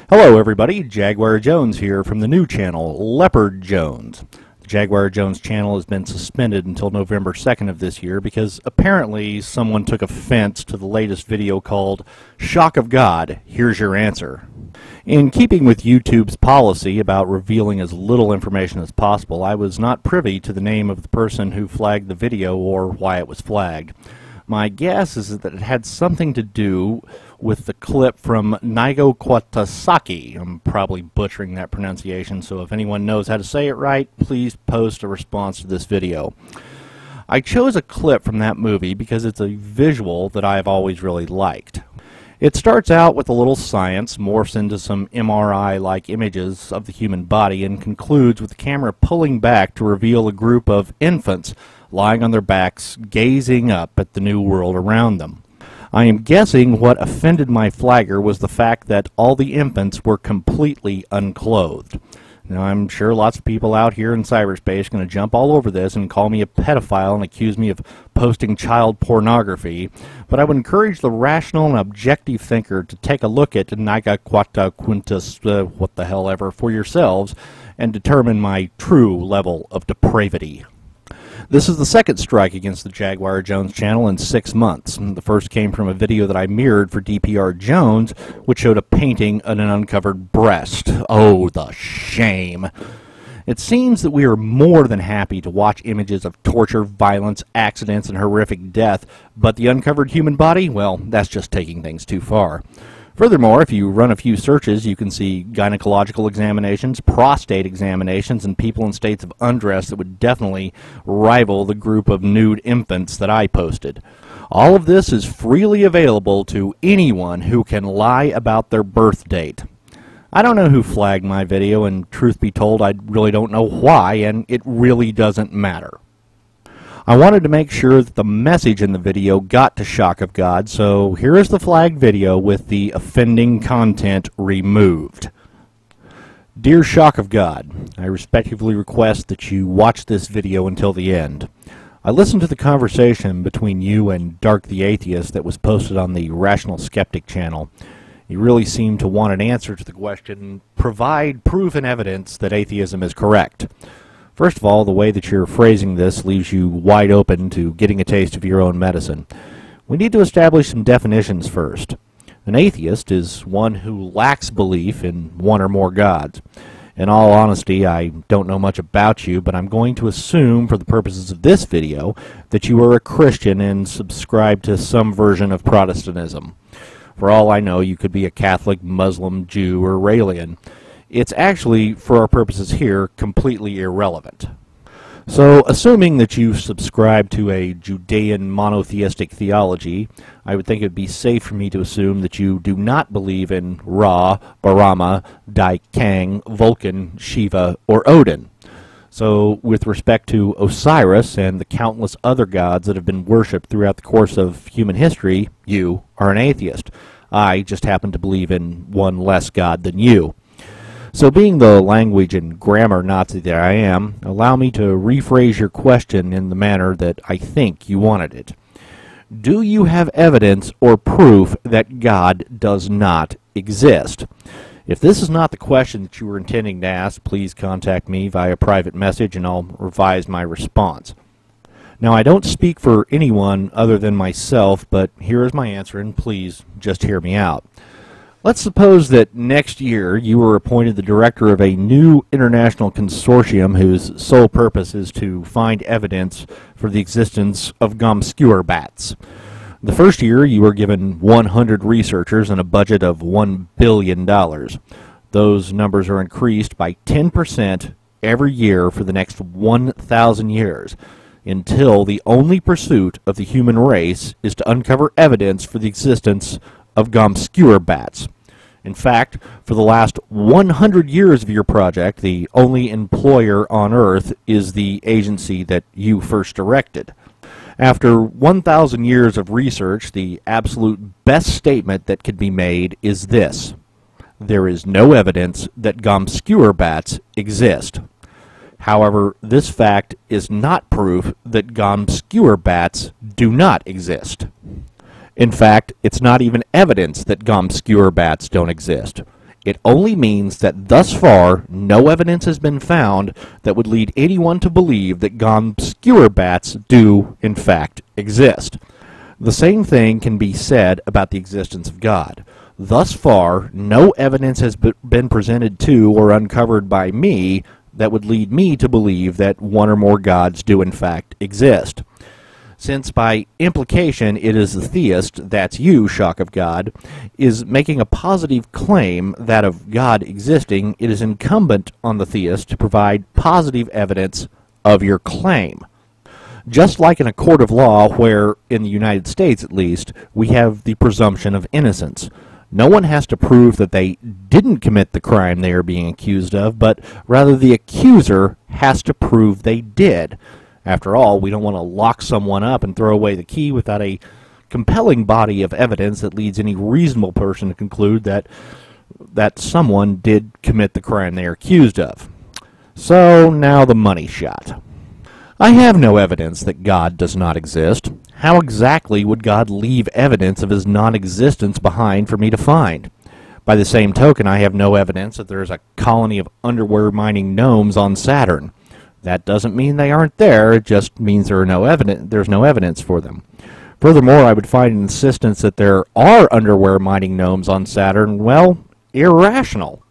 Hello everybody, Jaguar Jones here from the new channel, Leopard Jones. The Jaguar Jones channel has been suspended until November 2nd of this year because apparently someone took offense to the latest video called Shock of God, Here's Your Answer. In keeping with YouTube's policy about revealing as little information as possible, I was not privy to the name of the person who flagged the video or why it was flagged. My guess is that it had something to do with the clip from JaguarJ0nes. I'm probably butchering that pronunciation, so if anyone knows how to say it right, please post a response to this video. I chose a clip from that movie because it's a visual that I've always really liked. It starts out with a little science, morphs into some MRI-like images of the human body, and concludes with the camera pulling back to reveal a group of infants lying on their backs, gazing up at the new world around them. I am guessing what offended my flagger was the fact that all the infants were completely unclothed. Now, I'm sure lots of people out here in cyberspace are going to jump all over this and call me a pedophile and accuse me of posting child pornography, but I would encourage the rational and objective thinker to take a look at JaguarJ0nes, what the hell ever, for yourselves and determine my true level of depravity. This is the second strike against the Jaguar Jones channel in 6 months. The first came from a video that I mirrored for DPR Jones, which showed a painting of an uncovered breast. Oh, the shame. It seems that we are more than happy to watch images of torture, violence, accidents, and horrific death, but the uncovered human body, well, that's just taking things too far. Furthermore, if you run a few searches, you can see gynecological examinations, prostate examinations, and people in states of undress that would definitely rival the group of nude infants that I posted. All of this is freely available to anyone who can lie about their birth date. I don't know who flagged my video, and truth be told, I really don't know why, and it really doesn't matter. I wanted to make sure that the message in the video got to Shock of God, so here is the flagged video with the offending content removed. Dear Shock of God, I respectfully request that you watch this video until the end. I listened to the conversation between you and Dark the Atheist that was posted on the Rational Skeptic channel. You really seem to want an answer to the question, provide proof and evidence that atheism is correct. First of all, the way that you're phrasing this leaves you wide open to getting a taste of your own medicine. We need to establish some definitions first. An atheist is one who lacks belief in one or more gods. In all honesty, I don't know much about you, but I'm going to assume for the purposes of this video that you are a Christian and subscribe to some version of Protestantism. For all I know, you could be a Catholic, Muslim, Jew, or Raelian. It's actually, for our purposes here, completely irrelevant. So, assuming that you subscribe to a Judean monotheistic theology, I would think it would be safe for me to assume that you do not believe in Ra, Brahma, Dai Kang, Vulcan, Shiva, or Odin. So, with respect to Osiris and the countless other gods that have been worshipped throughout the course of human history, you are an atheist. I just happen to believe in one less god than you. So being the language and grammar Nazi that I am, allow me to rephrase your question in the manner that I think you wanted it. Do you have evidence or proof that God does not exist? If this is not the question that you were intending to ask, please contact me via private message and I'll revise my response. Now, I don't speak for anyone other than myself, but here is my answer, and please just hear me out. Let's suppose that next year you were appointed the director of a new international consortium whose sole purpose is to find evidence for the existence of gomscure bats. The first year you were given 100 researchers and a budget of $1 billion. Those numbers are increased by 10% every year for the next 1,000 years, until the only pursuit of the human race is to uncover evidence for the existence of gomscure bats. In fact, for the last 100 years of your project, the only employer on Earth is the agency that you first directed. After 1,000 years of research, the absolute best statement that could be made is this: there is no evidence that gomscure bats exist. However, this fact is not proof that gomscure bats do not exist. In fact, it's not even evidence that gomscure bats don't exist. It only means that thus far no evidence has been found that would lead anyone to believe that obscure bats do, in fact, exist. The same thing can be said about the existence of God. Thus far, no evidence has been presented to or uncovered by me that would lead me to believe that one or more gods do, in fact, exist. Since by implication it is the theist, that's you, Shock of God, is making a positive claim that of God existing, it is incumbent on the theist to provide positive evidence of your claim. Just like in a court of law where, in the United States at least, we have the presumption of innocence. No one has to prove that they didn't commit the crime they are being accused of, but rather the accuser has to prove they did. After all, we don't want to lock someone up and throw away the key without a compelling body of evidence that leads any reasonable person to conclude that someone did commit the crime they are accused of. So, now the money shot. I have no evidence that God does not exist. How exactly would God leave evidence of his non-existence behind for me to find? By the same token, I have no evidence that there is a colony of underwear-mining gnomes on Saturn. That doesn't mean they aren't there, it just means there's no evidence for them. Furthermore, I would find an insistence that there are underwear-mining gnomes on Saturn, well, irrational.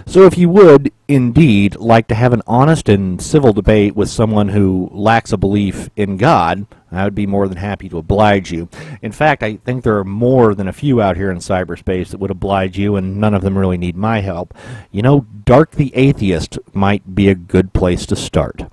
So if you would, indeed, like to have an honest and civil debate with someone who lacks a belief in God, I would be more than happy to oblige you. In fact, I think there are more than a few out here in cyberspace that would oblige you, and none of them really need my help. You know, Dark the Atheist might be a good place to start.